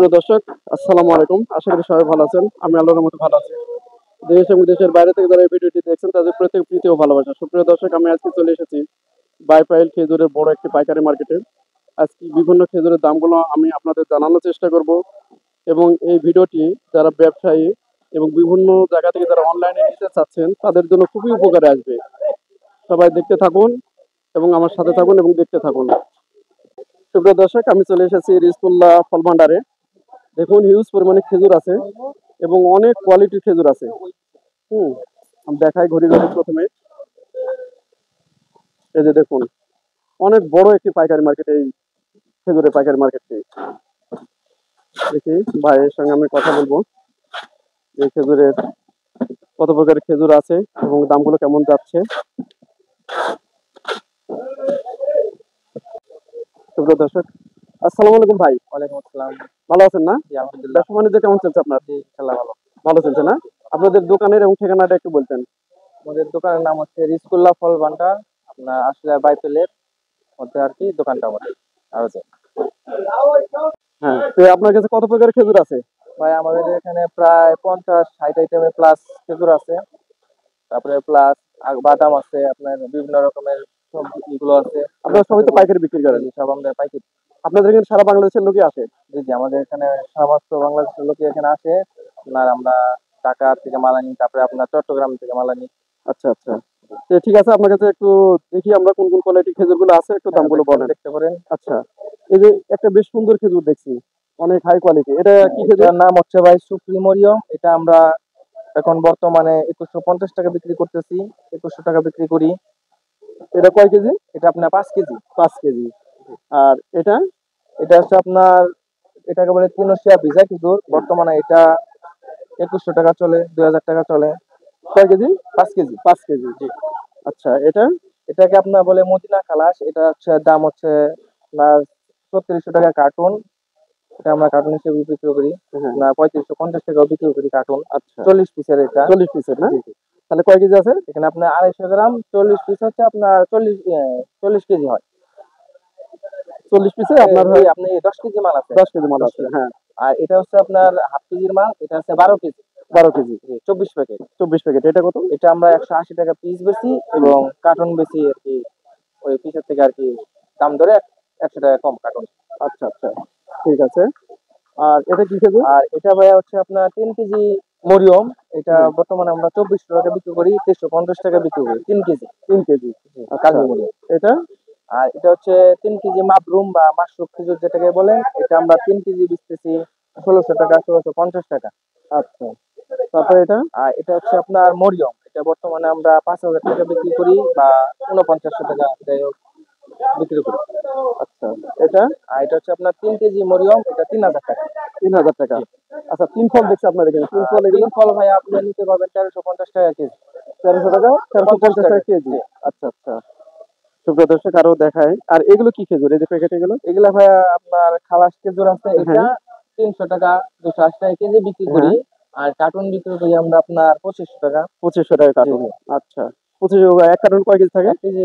সুপ্রিয় দর্শক, আসসালামু আলাইকুম। আশা করি সবাই ভালো আছেন। আমি আল্লাহর রহমতে ভালো আছি। দেশ এবং দেশের বাইরে থেকে যারা এই ভিডিওটি দেখছেন তাদের প্রত্যেক প্রীতি ও ভালোবাসা। সুপ্রিয় দর্শক, আমি আজকে চলে এসেছি বাইপাইল খেজুরের বড় একটি পাইকারি মার্কেটে। আজকে বিভিন্ন খেজুরের দামগুলো আমি আপনাদের জানানোর চেষ্টা করব এবং এই ভিডিওটি যারা ব্যবসায়ী এবং বিভিন্ন জায়গা থেকে যারা অনলাইনে নিতে চাচ্ছেন তাদের জন্য খুবই উপকারে আসবে। সবাই দেখতে থাকুন এবং আমার সাথে থাকুন এবং দেখতে থাকুন। সুপ্রিয় দর্শক, আমি চলে এসেছি রিজকুল্লাহ ফল ভান্ডারে। দেখুন, হিউজ পরিমাণে খেজুর আছে এবং অনেক কোয়ালিটির খেজুর আছে। আমি দেখাই ঘড়ি ঘড়ি প্রথমে। এই যে দেখুন, অনেক বড় একটি পাইকারি মার্কেট এই খেজুরের পাইকারি মার্কেটটি। দেখি ভাইয়ের সঙ্গে আমি কথা বলবো এই খেজুরের কত প্রকারের খেজুর আছে এবং দামগুলো কেমন যাচ্ছে। সুপ্রিয় দর্শক, আসসালামু আলাইকুম ভাই। ওয়ালাইকুম আসসালাম। ভালো আছেন না? জি, আলহামদুলিল্লাহ। ব্যবসা বাণিজ্য কেমন চলছে আপনার? জি, ইনশাআল্লাহ ভালো। ভালো চলছে না? আপনাদের দোকানের এবং ঠিকানাটা একটু বলতেন। আমাদের দোকানের নাম হচ্ছে রিজকুল্লাহ ফল ভান্ডার। আপনার আসলে বাইপেলের মধ্যে আর কি দোকানটা আমাদের। আর হচ্ছে হ্যাঁ, তো আপনার কাছে কত প্রকারের খেজুর আছে? ভাই আমাদের এখানে প্রায় 50-60 আইটেমের প্লাস খেজুর আছে। তারপরে প্লাস বাদাম আছে, আপনার বিভিন্ন রকমের সবজিগুলো আছে। আপনারা সবাই তো পাইকারি বিক্রি করেন। জি, সব আমাদের পাইকারি। আপনাদের এখানে সারা বাংলাদেশের লোকই আসে? জি জি, আমাদের এখানে সমস্ত বাংলাদেশের লোকই এখানে আসে। আপনার আমরা ঢাকা থেকে মাল আনি, তারপরে আপনার চট্টগ্রাম থেকে মাল আনি। আচ্ছা আচ্ছা, তো ঠিক আছে, আপনার কাছে একটু দেখি আমরা কোন কোন কোয়ালিটির খেজুরগুলো আছে, একটু দামগুলো বলেন। দেখতে পারেন। আচ্ছা, এই যে একটা বেশ সুন্দর খেজুর দেখছি, অনেক হাই কোয়ালিটি, এটা কি খেজুর? এটার নাম হচ্ছে ভাই সুপ্রিমোরিয়ম। এটা আমরা এখন বর্তমানে 2150 টাকা বিক্রি করতেছি, 2100 টাকা বিক্রি করি। এটা কয় কেজি? এটা আপনার 5 কেজি। 5 কেজি। আর এটা? এটা হচ্ছে আপনার, এটাকে বলে তিনোশিয়া ভিজা খেজুর। বর্তমানে এটা 2100 টাকা চলে, 2000 টাকা চলে। কয় কেজি? 5 কেজি। 5 কেজি, জি। আচ্ছা, এটা? এটাকে আপনার বলে মদিনা খালাস। এটা হচ্ছে দাম হচ্ছে আপনার 3600 টাকা কার্টুন। এটা আমরা কার্টুন হিসেবে বিক্রি করি। হ্যাঁ। না, 3550 টাকাও বিক্রি করি কার্টুন। আচ্ছা, 40 পিসের এটা। 40 পিসের না? জি জি। তাহলে কয় কেজি আছে? এখানে আপনার 250 গ্রাম, 40 পিস হচ্ছে আপনার 40 কেজি হয়। 40 পিসে আপনার এই আপনি 10 কেজি মাল আছে। 10 কেজি মাল 10 আছে, কেজি। হ্যাঁ। আর এটা হচ্ছে আপনার হাফ কেজির মাল। এটা হচ্ছে 12 কেজি। 12 কেজি, জি, 24 প্যাকেট। 24 প্যাকেট। এটা কত? এটা আমরা 180 টাকা পিস বেচি এবং কার্টন বেচি আর কি। ওই পিসের থেকে আর কি দাম ধরে 100 টাকা কম কার্টন। আচ্ছা আচ্ছা, ঠিক আছে। আর এটা কি খেজুর? আর এটা ভাইয়া হচ্ছে আপনার 3 কেজি মরিয়ম। এটা বর্তমানে আমরা 2400 টাকা বিক্রি করি, 2350 টাকা বিক্রি করি 3 কেজি। 3 কেজি। আচ্ছা, কাজু মরিয়ম। এটা? আর এটা হচ্ছে 3 কেজি মাবরুম বা মাশরুম খেজুর যেটাকে বলে। এটা আমরা 3 কেজি বেচতেছি 1600 টাকা, 1650 টাকা। আচ্ছা, তারপরে এটা? আর এটা হচ্ছে আপনার মরিয়ম। এটা বর্তমানে আমরা 5000 টাকা বিক্রি করি বা 4900 টাকা যাই হোক বিক্রি করি। আচ্ছা, এটা? আর এটা হচ্ছে আপনার 3 কেজি মরিয়ম। এটা 3000 টাকা। 3000 টাকা। জি। আচ্ছা, 3 ফল দেখছি আপনার এখানে। 3 ফল, তিন এগুলো ফল ভাই আপনি নিতে পারবেন 1350 টাকা কেজি। 1300 টাকা, 1350 টাকা কেজি। জি। আচ্ছা আচ্ছা, সুপ্রিয় দর্শক, আরো দেখাই। আর এগুলো কি খেজুর, এই যে প্যাকেট এগুলো? এগুলা ভাইয়া আপনার খালাস খেজুর আছে। এটা হ্যাঁ 300 টাকা, 280 টাকা কেজি বিক্রি করি। হ্যাঁ, আর কার্টুন বিক্রি করি আমরা আপনার 2500 টাকা। 2500 টাকা জি কার্টুন। জি। আচ্ছা, 25, এক কার্টুন কয় কেজি থাকে? 1 কেজি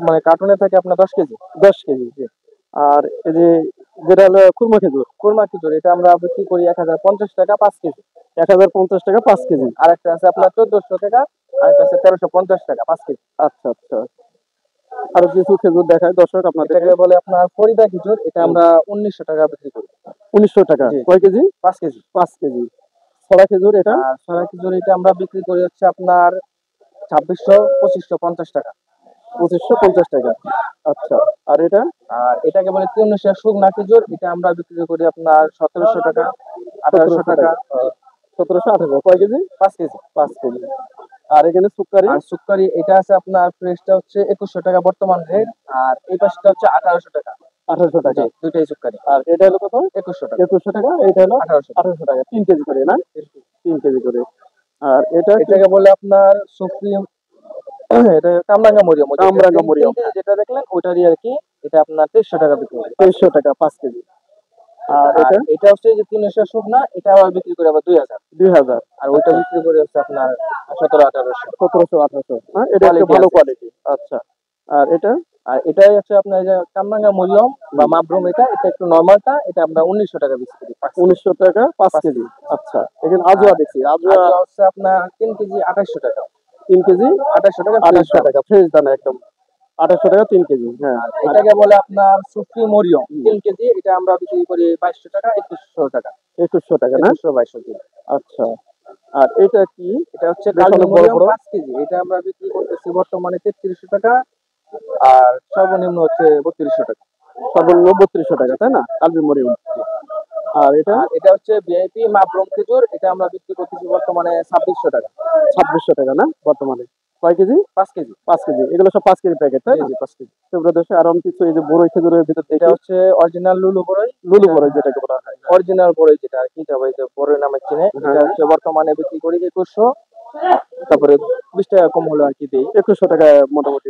মানে কার্টুনে থাকে আপনার 10 কেজি। 10 কেজি। জি। আর এই যে যেটা হলো খুরমা খেজুর? খুরমা খেজুর এটা আমরা বিক্রি করি 1050 টাকা 5 কেজি। 1050 টাকা 5 কেজি। আর একটা আছে আপনার 1400 টাকা, আর একটা আছে 1350 টাকা 5 কেজি। আচ্ছা আচ্ছা, আরো কিছু খেজুর দেখায় দর্শক আপনাদেরকে। এটাকে বলে আপনার ফরিদা খেজুর। এটা আমরা 1900 টাকা বিক্রি করি। 1900 টাকা। জি। কয় কেজি? 5 কেজি। 5 কেজি। ছড়া খেজুর এটা? আর সরা খেজুর এটা আমরা বিক্রি করি হচ্ছে আপনার 2600-2550 টাকা। 2550 টাকা। আচ্ছা, আর এটা? আর এটাকে বলে তিউনিসিয়া শুকনা খেজুর। এটা আমরা বিক্রি করি আপনার 1700 টাকা, 1800 টাকা। 1700, 1800। কয় কেজি? 5 কেজি। 5 কেজি। আর এখানে সুপারি? আর সুক্কারি এটা আছে আপনার ফ্রেশটা হচ্ছে 2100 টাকা বর্তমান রেট। আর এই পাশটা হচ্ছে 1800 টাকা। 1800 টাকা। জি, দুইটাই সুক্কারি। আর এটা হলো কত? 2100 টাকা। 2100 টাকা। এটা হলো 1800 টাকা। 1800 টাকা। 3 কেজি করে না? 3 কেজি করে। আর এটা কি? এটাকে বলে আপনার সুপ্রিম। এটা কামরাঙ্গা মরিয়ম। ওই যে কামরাঙ্গা 3 মরিয়ম। কেজি যেটা দেখলেন ওটারই আর কি। এটা আপনার 2300 টাকা বিক্রি করি। 2300 টাকা 5 কেজি। আর আর এটা? এটা হচ্ছে যে 300 শুকনা। এটা আবার বিক্রি করি আবার 2000। 2000। আর ওইটা বিক্রি করি হচ্ছে আপনার 1700-1800। 1700, 1800। হ্যাঁ, এটা একটু কোয়ালিটি ভালো আছে। কোয়ালিটি। আচ্ছা, আর এটা? আর এটাই হচ্ছে আপনার যে কামরাঙ্গা মরিয়ম বা মাবরুম, এটা এটা একটু নর্মালটা, এটা আমরা 1900 টাকা বিক্রি করি 1900 টাকা 5 5 কেজি। কেজি। আচ্ছা, এখানে আজোয়া দেখছি, আজোয়া আজওয়া হচ্ছে আপনার 3 কেজি 2800 টাকা। 3 কেজি 2800 টাকা ফ্রেশ 2800 দাম। টাকা ফ্রেশ দানা একদম। 2800 টাকা 3 কেজি। হ্যাঁ। আর এটাকে বলে আপনার সুফি মরিয়ম 3 কেজি, এটা আমরা বিক্রি করি 2200 টাকা, 2100 টাকা। 2100 টাকা না? 2100 2200 আচ্ছা। আর এটা কি? এটা হচ্ছে বেশ কালমি অনেক বড় মরিয়ম বড়। 5 কেজি, এটা আমরা বিক্রি করতেছি বর্তমানে 3300 টাকা, আর সর্বনিম্ন হচ্ছে 3200 টাকা। সর্বনিম্ন 3200 টাকা, তাই না? কালবি মরিয়ম। আর এটা আর এটা হচ্ছে ভিআইপি মাবরুম খেজুর, এটা আমরা বিক্রি করতেছি বর্তমানে 2600 টাকা। 2600 টাকা না বর্তমানে? কয় কেজি? 5 কেজি। 5 কেজি। এগুলো সব 5 কেজি প্যাকেট, তাই জি না? জি 5 কেজি। সুপ্রিয় দর্শক, আর অনেক কিছু এই যে বড়ই খেজুরের ভিতর এটা দেখি হচ্ছে অরিজিনাল লুলু বড়ই। লুলু বড়ই যেটাকে বলা হয়। অরিজিনাল বড়ই যেটা আর কি, এটা ভাই যে বড়ই নামে চিনে, এটা হ্যাঁ, হচ্ছে বর্তমানে বিক্রি করি 2100, তারপরে 20 টাকা কম হলো আর কি দেই। 2100 টাকা মোটামুটি।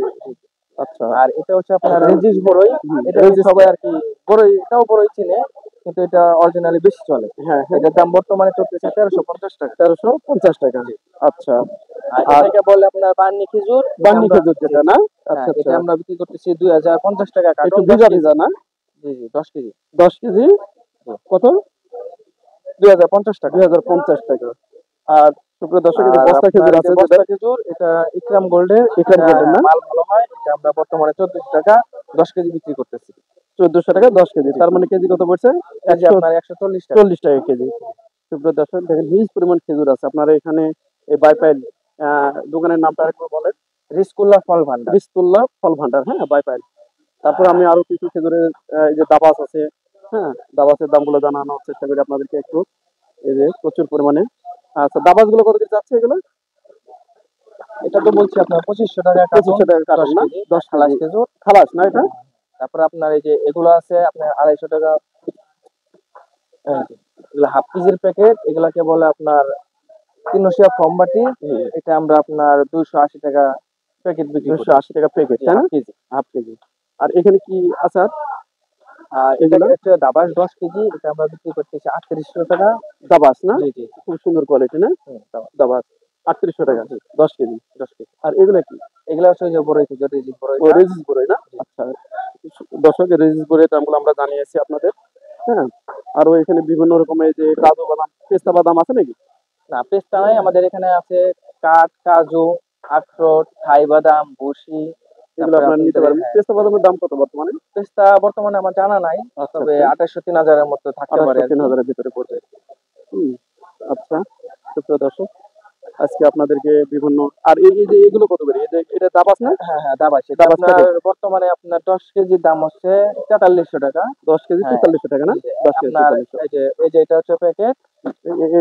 আচ্ছা। আর এটা হচ্ছে আপনার রেজিস বড়ই, এটা রেজিস সবাই আর কি বড়ই, এটাও বড়ই চিনে, কিন্তু এটা অরিজিনালি বেশি চলে। হ্যাঁ, হ্যাঁ। এটার দাম বর্তমানে চলতেছে 1350 টাকা। 1350 টাকা। আচ্ছা। আর আর এটাকে বলে আপনার বান্নি খেজুর, এটা বান্নি আমরা খেজুর যেটা না? হ্যাঁ আচ্ছা, এটা আচ্ছা। আমরা বিক্রি করতেছি 2050 টাকা একটু কার্টন, 10 ভিজা কেজি। ভিজা না? জি জি 10 কেজি 10 কেজি কত? 2050 টাকা। 2050 টাকা। আর সুপ্রিয় দর্শক, এই যে আর বস্তা আপনার খেজুর এই যে আছে যেটা বস্তা খেজুর, এটা ইকরাম গোল্ডের, ইকরাম এটা গোল্ডের না? মাল ভালো হয়, এটা আমরা বর্তমানে 1400 টাকা 10 কেজি বিক্রি করতেছি। 1400 টাকা 10 কেজি। তার মানে কেজি কত পড়ছে? কেজি আপনার 140 টাকা। 140 টাকা কেজি। সুপ্রিয় দর্শক, দেখেন হিউজ পরিমাণ খেজুর আছে আপনারা এখানে। এই বাইপাইল দোকানের নামটা আরেকবার বলেন। রিস্কুল্লাহ ফল ভান্ডার। বিসতুল্লাহ ফল ভান্ডার, হ্যাঁ, বাইপাইল। তারপর আমি আরো কিছু খেজুরের এই যে দাবাস আছে, হ্যাঁ, দাবাসের দামগুলো জানানোর চেষ্টা করি আপনাদেরকে একটু। এই যে প্রচুর পরিমাণে। আচ্ছা, দাবাস গুলো কত করে যাচ্ছে এগুলো? এটা তো বলছি আপনার 2500 টাকা কার্টন, 2500 টাকা 10 কার্টন না? কেজি 10 খালাস কেজি খেজুর। খালাস না এটা? তারপর আপনার এই যে এগুলো আছে আপনার 250 টাকা, এই যে এগুলো হাফ কেজির প্যাকেট, এগুলাকে বলে আপনার 300 ফর্মবাটি, এটা আমরা আপনার 280 টাকা প্যাকেট বিক্রি করি। 280 টাকা প্যাকেট, জি, তাই না? Half K G. Half K G. আর এখানে কি আচার আর এটা এগুলো? হচ্ছে দাবাস 10 কেজি, এটা আমরা বিক্রি করতেছি 3800 টাকা। দাবাস না? জি জি খুব সুন্দর কোয়ালিটি না? দাবাস দাবাস 3800 টাকা জি 10 কেজি। 10 কেজি। আর এগুলা কি? এগুলা হচ্ছে ওই যে বড়ই খেজুর, এই যে ও বড়ইটা। রেজিস বড়ই না? আচ্ছা। দর্শক, রেজিস বড়ির দামগুলো আমরা জানিয়েছি আপনাদের। হ্যাঁ। আরো এখানে বিভিন্ন রকমের যে কাজু বাদাম, পেস্তা বাদাম আছে নাকি? না পেস্তা নাই, আমাদের এখানে আছে কাঠ, কাজু, আখরোট, থাই বাদাম, ভুসি। এগুলো তারপরে আপনারা নিতে আপনাদের পারবেন। পেস্তা বাদামের দাম কত বর্তমানে? পেস্তা বর্তমানে আমার জানা নাই, আচ্ছা, তবে আচ্ছা। 2800 3000-এর মতো থাকতে পারে 2800 আর কি। 3000 এর ভিতরে পড়বে। হুম। আচ্ছা। সুপ্রিয় দর্শক, আজকে আপনাদেরকে বিভিন্ন আর এই যে এগুলো কত করে? এই যে এটা দাবাস না? হ্যাঁ হ্যাঁ দাবাস, এটা দাবাস আপনার প্যাকেট বর্তমানে আপনার 10 কেজির দাম হচ্ছে 4300 টাকা। 10 কেজি হ্যাঁ 4300 টাকা না? এই যে 10 কেজি আপনার 4300। এই যে এটা হচ্ছে প্যাকেট।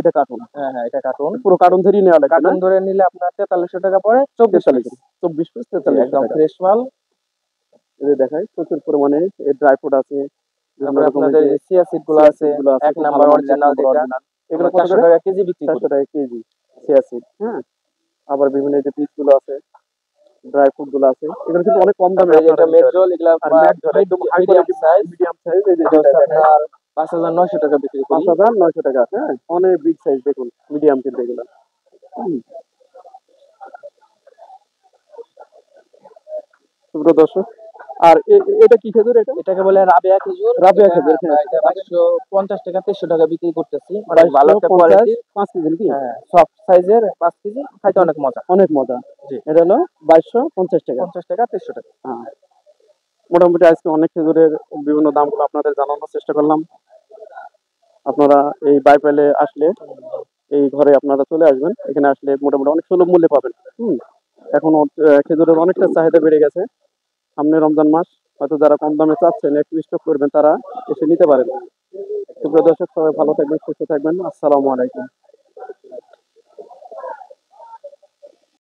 এটা কার্টুন। হ্যাঁ হ্যাঁ এটা কার্টুন। পুরো কার্টুন ধরেই নেওয়া লাগবে না? কার্টুন ধরে নিলে আপনার 4300 টাকা পড়ে 24 পিস। 24 পিস জি 4300 একদম টাকা। ফ্রেশ মাল। এই যে দেখাই প্রচুর পরিমাণে এই ড্রাই ফ্রুট আছে। বিভিন্ন তারপরে রকমের আপনাদের যে এই যে চিয়া সিড গুলো চিয়া আছে, সিড গুলো আছে, এক খুব ভালো নাম্বার মানের 1 অরিজিনাল নম্বর যেটা, অরিজিনাল। এগুলো আমরা কত 400 করে? টাকা কেজি বিক্রি করি। 400 টাকা কেজি চিয়া সিড, হ্যাঁ। আবার বিভিন্ন এই যে পিস গুলো আছে, ড্রাই ফ্রুট গুলো আছে, এগুলো কিন্তু অনেক কম দামে তারপরে আপনারা যেটা নিতে পারবেন। মেডজল, এগুলা আর ম্যাকডল একদম high medium quality, size, medium size, এই যে এটা যেটা হচ্ছে দেখাই আপনার 5900 টাকা বিক্রি করি। 5900 টাকা, হ্যাঁ, অনেক বিগ সাইজ দেখুন, মিডিয়াম কিন্তু এগুলো। হুম। সুপ্রিয় দর্শক, আর এটা কি খেজুর এটা? এটাকে বলে রাবেয়া খেজুর। রাবেয়া এটা খেজুর, আমরা হ্যাঁ। এটা 2250 টাকা 2300 টাকা বিক্রি করতেছি, অনেক ভালো একটা 2250 কোয়ালিটির। 5 কেজি নাকি? হ্যাঁ সফট সাইজের 5 কেজি, খাইতে অনেক মজা। অনেক মজা। জি এটা হলো 2250 টাকা। 50 টাকা 2300 টাকা। হ্যাঁ। মোটামুটি আজকে অনেক খেজুরের বিভিন্ন দামগুলো আপনাদের জানানোর চেষ্টা করলাম। আপনারা এই বাইপাইলে আসলে এই ঘরে আপনারা চলে আসবেন। এখানে আসলে মোটামুটি অনেক সুলভ মূল্যে পাবেন। হুম। এখন খেজুরের অনেকটা চাহিদা বেড়ে গেছে। সামনে রমজান মাস, হয়তো যারা কম দামে চাচ্ছেন একটু স্টক করবেন, তারা এসে নিতে পারেন। সুপ্রিয় দর্শক, সবাই ভালো থাকবেন, সুস্থ থাকবেন। আসসালামু আলাইকুম।